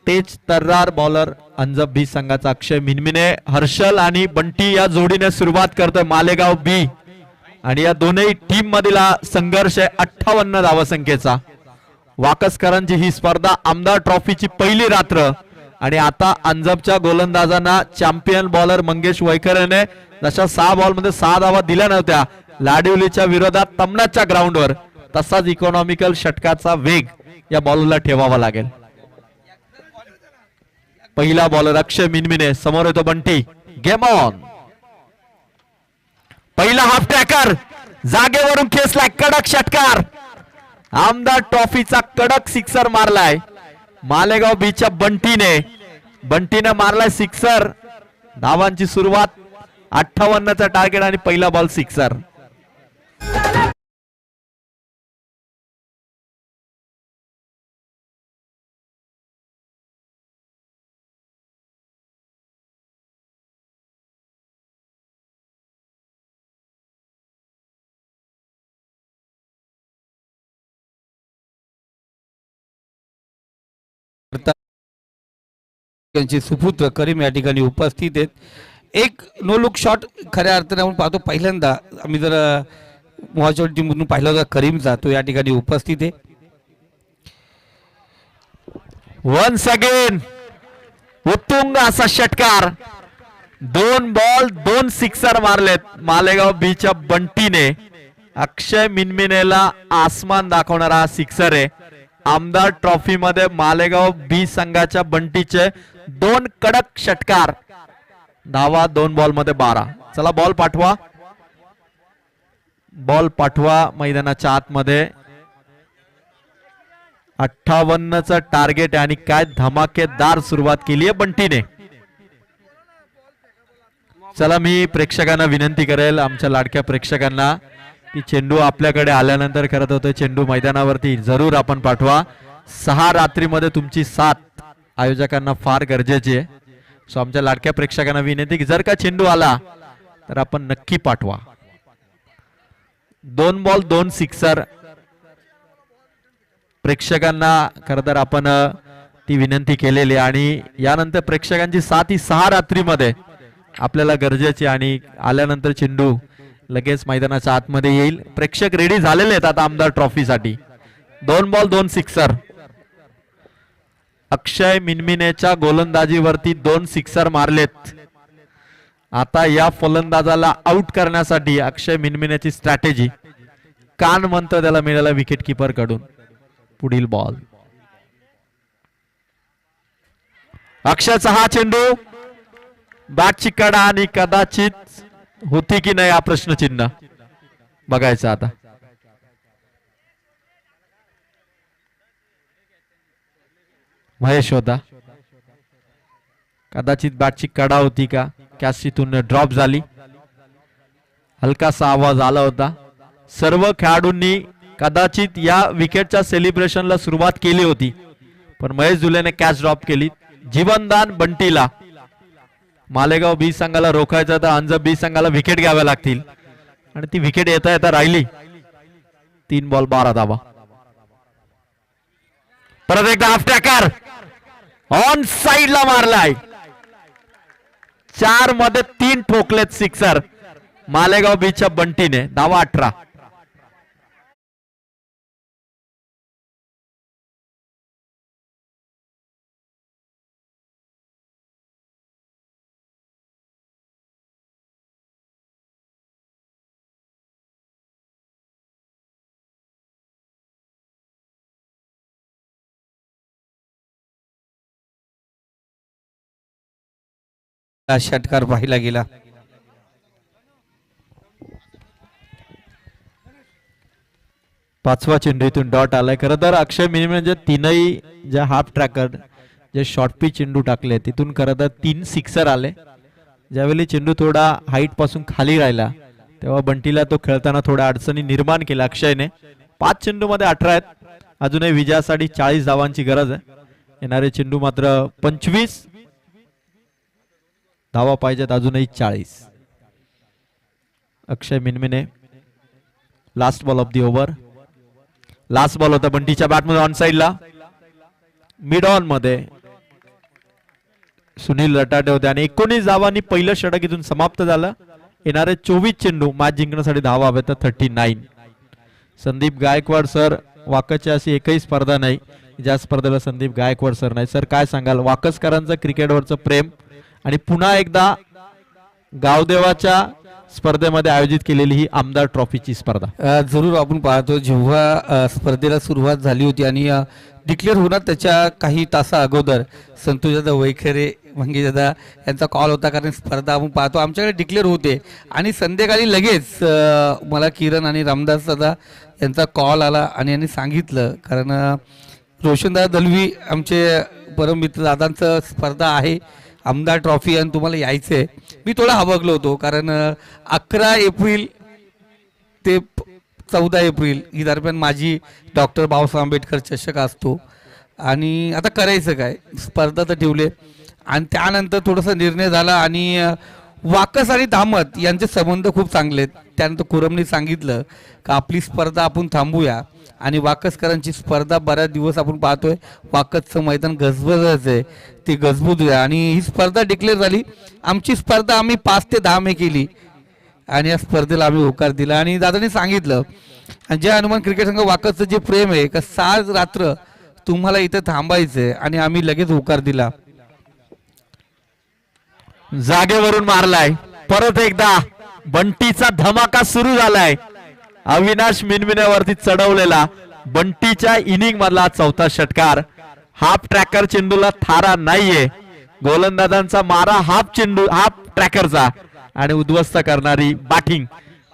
तेज तर्रार बॉलर अंजब बी संघाचा अक्षय मिनमिने. हर्षल आणि बंटी या जोडीने सुरुवात करतोय मालेगाव बी आणि या दोनही टीम मधील संघर्ष आहे 58 धावसंख्येचा. वाकसकरांची ही स्पर्धा आमदार ट्रॉफीची पहिली रात्र आणि आता अंजबच्या गोलंदाजांना चॅम्पियन बॉलर मंगेश वैखरेने जशा 6 बॉल मध्ये 6 धावा दिल्या नव्हत्या लाडिवलीच्या विरोधात तमनाच्या ग्राउंडवर, तसाच इकॉनॉमिकल षटकाचा वेग या बॉलरला ठेवावा लागेल. पहिला बॉलर अक्षय मिनमिने, समोर येतो बंटी. Game on. पहिला हाफ ट्रॅकर जागेवरून खेचलाय, कडक षटकार. आमदार ट्रॉफीचा कडक सिक्सर मारलाय मालेगाव बीच्या बंटीने मारलाय सिक्सर. धावांची सुरुवात 58चा टार्गेट आणि पहिला बॉल सिक्सर. त्यांची सुपुत्र करीम या ठिकाणी उपस्थित आहेत. एक नो लुक शॉट खऱ्या अर्थाने आपण पाहतो. पहिल्यांदा आम्ही जर मोहाचोड टीममधून पाहिलं होता करीमचा, तो या ठिकाणी उपस्थित आहे. वन्स अगेन उत्तुंग असा षटकार. 2 बॉल 2 सिक्सर मारलेत मालेगाव बीच्या बंटीने. अक्षय मिनमिनेला आसमान दाखवणारा हा सिक्सर आहे. आमदार ट्रॉफी मध्ये मालेगाव बी संघाच्या बंटीचे 2 कडक षटकार. धावा 2 बॉल मध्ये 12. चला बॉल पाठवा मैदानाच्या आतमध्ये. 58चं टार्गेट आहे आणि काय धमाकेदार सुरुवात केली आहे बंटीने. चला मी प्रेक्षकांना विनंती करेल, आमच्या लाडक्या प्रेक्षकांना, की चेंडू आपल्याकडे आल्यानंतर करत होते चेंडू मैदानावरती जरूर आपण पाठवा. 6 रात्रीमध्ये तुमची साथ आयोजकांना फार गरजेची आहे. सो आमच्या लाडक्या प्रेक्षकांना विनंती की जर का चेंडू आला तर आपण नक्की पाठवा. 2 बॉल 2 सिक्सर. प्रेक्षकांना खरं तर आपण ती विनंती केलेली आणि यानंतर प्रेक्षकांची साथ ही 6 रात्रीमध्ये आपल्याला गरजेची आणि आल्यानंतर चेंडू लगेच मैदानाच्या आतमध्ये येईल. प्रेक्षक रेडी झालेले आहेत आता आमदार ट्रॉफीसाठी. 2 बॉल 2 सिक्सर. अक्षय मिनमिनेच्या गोलंदाजीवरती 2 सिक्सर मारलेत. आता या फलंदाजाला आउट करण्यासाठी अक्षय मिनमिनेची स्ट्रॅटेजी कान म्हणतो त्याला मिळाला विकेट किपर कडून. पुढील बॉल अक्षयचा हा चेंडू बॅटची कडा आणि कदाचित होती की नाही हा प्रश्नचिन्ह बघायचं आता. महेश होता, कदाचित बॅटची कडा होती का, कॅचीतून ड्रॉप झाली. हलकासा आवाज आला होता. सर्व खेळाडूंनी कदाचित या विकेटच्या सेलिब्रेशनला सुरुवात केली होती पण महेश जुलेने कॅच ड्रॉप केली. जीवनदान बंटीला. मालेगाव बी संघाला रोखायचं तर अंजब बी संघाला विकेट घ्याव्या लागतील आणि ती विकेट येता येता राहिली. 3 बॉल 12 धावा. परत एकदा हाफ ट्रॅकर ऑन साइडला मारलाय. 4 मध्ये 3 ठोकलेत सिक्सर मालेगाव बीच्या बंटीने. धावा 18. षटकार पाहिला गेला. पाचवा चेंडूतून डॉट आलाय. खरं तर अक्षय मिनिमम म्हणजे 3ही ज्या हाफ ट्रॅकर जे शॉर्ट पिच चेंडू टाकले तिथून खरं तर 3 सिक्सर आले. ज्यावेळी चेंडू थोडा हाईट पासून खाली राहिला तेव्हा बंटीला तो खेळताना थोड्या अडचणी निर्माण केल्या अक्षयने. 5 चेंडू मध्ये 18 आहेत. अजूनही विजयासाठी 40 धावांची गरज आहे. येणारे चेंडू मात्र 25 धावा पाहिजेत, अजूनही 40. Akshay Minmine last ball of the over. Last ball होता बंटीच्या बॅटमध्ये ऑन साइडला. मिड ऑन मध्ये सुनील रटाटे होते आणि 19 धावांनी पहिलं षटक इथून समाप्त झालं. येणारे 24 चेंडू मॅच जिंकण्यासाठी धावा हव्या तर 39. संदीप गायकवाड सर, वाकसची अशी एकही स्पर्धा नाही ज्या स्पर्धेला संदीप गायकवाड सर नाही. सर काय सांगाल वाकसकरांचं क्रिकेटवरचं प्रेम आणि पुन्हा एकदा गावदेवाच्या स्पर्धेमध्ये आयोजित केलेली ही आमदार ट्रॉफीची स्पर्धा. जरूर आपण पाहतो जेव्हा स्पर्धेला सुरुवात झाली होती आणि डिक्लेअर होणार त्याच्या काही तासा अगोदर संतोषदादा वैखरे मंगेशदादा यांचा कॉल होता, कारण स्पर्धा आपण पाहतो आमच्याकडे डिक्लेअर होते आणि संध्याकाळी लगेच मला किरण आणि रामदास दादा यांचा कॉल आला आणि यांनी सांगितलं, कारण रोशनदादा दलवी आमचे परममित्र दादांचं स्पर्धा आहे आमदार ट्रॉफी आणि तुम्हाला यायचं आहे. मी थोडा हबकलो होतो, कारण 11 एप्रिल ते 14 एप्रिल ही दरम्यान माझी डॉक्टर बाबासाहेब आंबेडकर चषक असतो आणि आता करायचं काय, स्पर्धा तर ठेवले आणि त्यानंतर थोडासा निर्णय झाला आणि वाकस आणि धामत यांचे संबंध खूप चांगले आहेत. त्यानंतर कुरमने सांगितलं का आपली स्पर्धा आपण थांबूया आणि वाकसकरांची स्पर्धा बऱ्याच दिवस आपण पाहतोय वाकसचं मैदान गजबजच आहे, ते गजबूजूया आणि ही स्पर्धा डिक्लेअर झाली. आमची स्पर्धा आम्ही 5 ते 10 मे केली आणि या स्पर्धेला आम्ही होकार दिला आणि दादांनी सांगितलं आणि जय हनुमान क्रिकेट संघ वाकसचं जे प्रेम आहे का 6 रात्र तुम्हाला इथं थांबायचंय आणि आम्ही लगेच होकार दिला. जागेवरून मारलाय परत एकदा बंटीचा धमाका सुरू झालाय. अविनाश मिनमिन्यावरती चढवलेला बंटीच्या इनिंग मधला चौथा षटकार. हाफ ट्रॅकर चेंडूला थारा नाहीये, गोलंदाजांचा मारा हाफ ट्रॅकरचा आणि उद्ध्वस्त करणारी बॅटिंग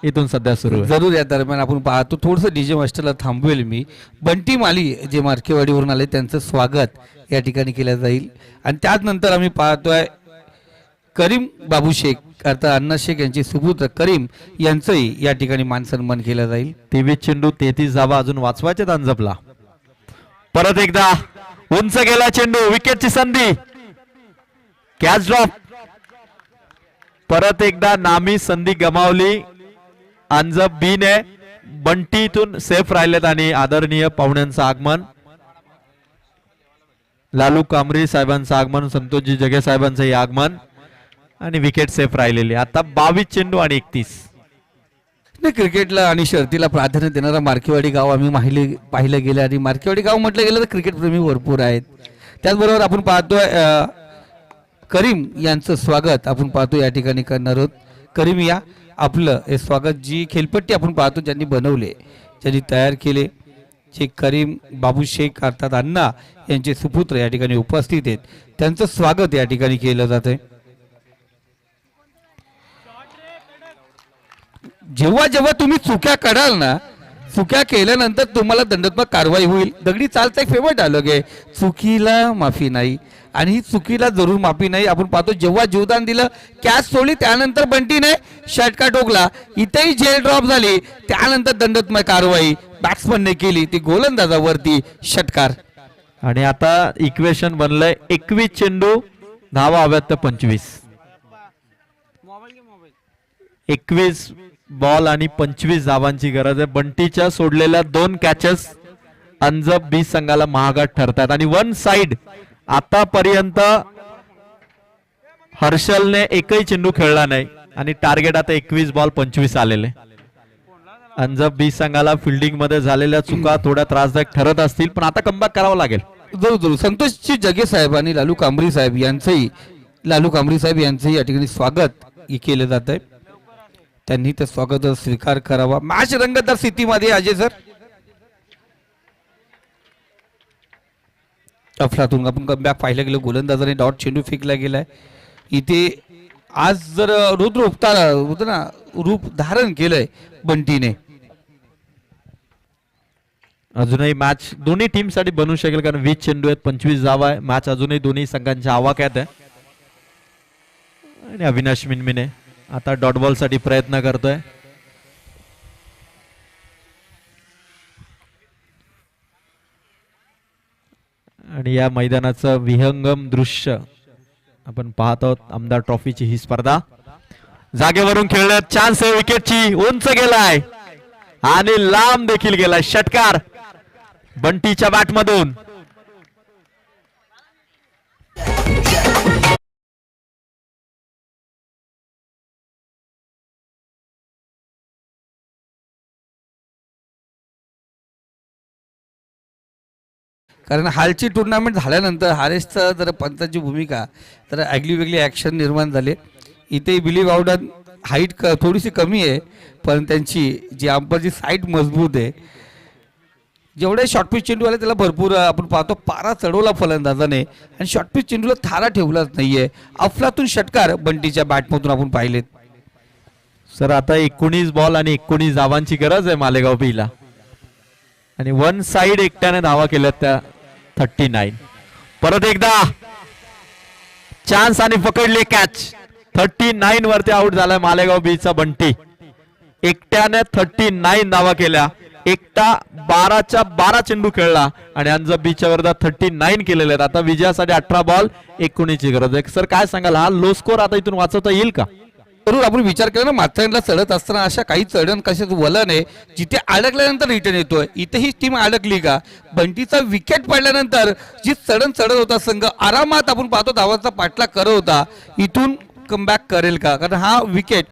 इथून सध्या सुरू आहे. जरूर या दरम्यान आपण पाहतो थोडंसं डीजे मास्टरला थांबवेल मी. बंटी माली जे मार्केवाडीवरून आले त्यांचं स्वागत या ठिकाणी केलं जाईल आणि त्यानंतर आम्ही पाहतोय करीम बाबू शेख अर्थात अण्णा शेख यांचे सुपुत्र करीम यांचंही या ठिकाणी मान सन्मान केला जाईल. 23 चेंडू 33 धावा अजून वाचवायचे अंजपला. परत एकदा उंच गेला चेंडू, विकेटची संधी, कॅच ड्रॉप. परत एकदा नामी संधी गमावली अंजप बी ने. बंटीतून सेफ राहिलेत आणि आदरणीय पाहुण्यांचं आगमन, लालू कांबरी साहेबांचं आगमन, संतोषजी जगे साहेबांचंही आगमन आणि विकेट सेफ राहिलेली. आता 22 चेंडू आणि 31. क्रिकेटला आणि शर्तीला प्राधान्य देणारा मार्केवाडी गाव आम्ही पाहिलं गेलं आणि मार्केवाडी गाव म्हटलं गेलं तर क्रिकेट प्रेमी भरपूर आहेत. त्याचबरोबर आपण पाहतोय करीम यांचं स्वागत आपण पाहतो या ठिकाणी करणार आहोत. करीम या आपलं हे स्वागत जी खेळपट्टी आपण पाहतो ज्यांनी बनवले ज्यांनी तयार केले जे करीम बाबू शेख अर्थात अण्णा यांचे सुपुत्र या ठिकाणी उपस्थित आहेत, त्यांचं स्वागत या ठिकाणी केलं जात आहे. जेव्हा जेव्हा तुम्ही चुक्या कराल ना, चुक्या केल्यानंतर तुम्हाला दंडात्मक कारवाई होईल. दगडी चालचा एक फेवरेट डायलॉग आहे, चुकीला माफी नाही आणि ही चुकीला जरूर माफी नाही. आपण पाहतो जेव्हा जीवदान दिलं कॅच सोडली त्यानंतर बंटीने षटकार ठोकला, इथेही जेल ड्रॉप झाली, त्यानंतर दंडात्मक कारवाई बॅट्समनने केली, ती गोलंदाजावरती षटकार. आणि आता इक्वेशन बनलंय 21 चेंडू धावा हव्यात तर 25. 21 बॉल आणि 25 धावांची गरज आहे. बंटीच्या सोडलेल्या 2 कॅचेस अंजप बी संघाला महागात ठरतात आणि 1 साइड आतापर्यंत हर्षलने एकही चेंडू खेळला नाही आणि टार्गेट आता 21 बॉल 25 आलेले. अंजप बी संघाला फिल्डिंग मध्ये झालेल्या चुका थोड्या त्रासदायक ठरत असतील, पण आता कमबॅक करावं लागेल. जरूर संतोषजी जगे साहेब आणि लालू कांबरी साहेब यांचंही या ठिकाणी स्वागत केलं जात आहे. त्यांनी त्या स्वागताचा स्वीकार करावा. मॅच रंगतदार स्थितीमध्ये अजय सर अफलातून आपण कमबॅक पाहिलं गेलं, गोलंदाजाने डॉट चेंडू फेकला गेलाय. इथे आज जर रूप धारण केलंय बंटीने. अजूनही मॅच दोन्ही टीम साठी बनू शकेल, कारण 20 चेंडू आहेत, 25 धावा आहे. मॅच अजूनही दोन्ही संघांच्या आवाक्यात आहे. आणि अविनाश मिनमिने आता डॉट बॉल साठी प्रयत्न करतोय. आणि या मैदानाचं विहंगम दृश्य आपण पाहत आहोत. आमदार ट्रॉफीची ही स्पर्धा जागेवरून खेळण्यात चान्स आहे, विकेटची उंच गेलाय आणि लांब देखील गेलाय षटकार बंटीच्या बॅट मधून. कारण हालची टुर्नामेंट झाल्यानंतर हारेसचं जर पंचांची भूमिका तर आगली वेगळी ॲक्शन निर्माण झाले. इथे बिलीव आउडन हाईट थोडीशी कमी आहे, पण त्यांची जी अंपायरची साईट मजबूत आहे. जेवढे शॉर्टपिच चेंडू आले त्याला भरपूर आपण पाहतो पारा चढवला फलंदाजाने आणि शॉर्टपिच चेंडूला थारा ठेवलाच नाहीये. अफलातून षटकार बंटीच्या बॅटमधून आपण पाहिलेत. सर आता 19 बॉल आणि 19 धावांची गरज आहे मालेगाव बीला आणि वन साइड एकट्याने धावा केल्यात त्या 39. परत एकदा चान्स आणि पकडली कॅच. 39 वरती आउट झालाय मालेगाव बीचा बंटी. एकट्याने 39 धावा केल्या. एकटा 12च्या 12 चेंडू खेळला आणि अंजब बीच्या विरोधात 39 केलेले आहेत. आता विजयासाठी 18 बॉल 19 ची गरज आहे. सर काय सांगाल, हा लो स्कोर आता इथून वाचवता येईल का? जरूर आपण विचार केला ना, माथ्यांना चढत असताना अशा काही चढण कशाच वलन आहे जिथे अडकल्यानंतर रिटर्न येतोय. इथे ही टीम अडकली का? बंटीचा विकेट पडल्यानंतर जी चढण चढत होता संघ आरामात आपण पाहतो धावांचा पाठलाग करत होता, इथून कमबॅक करेल का? कारण हा विकेट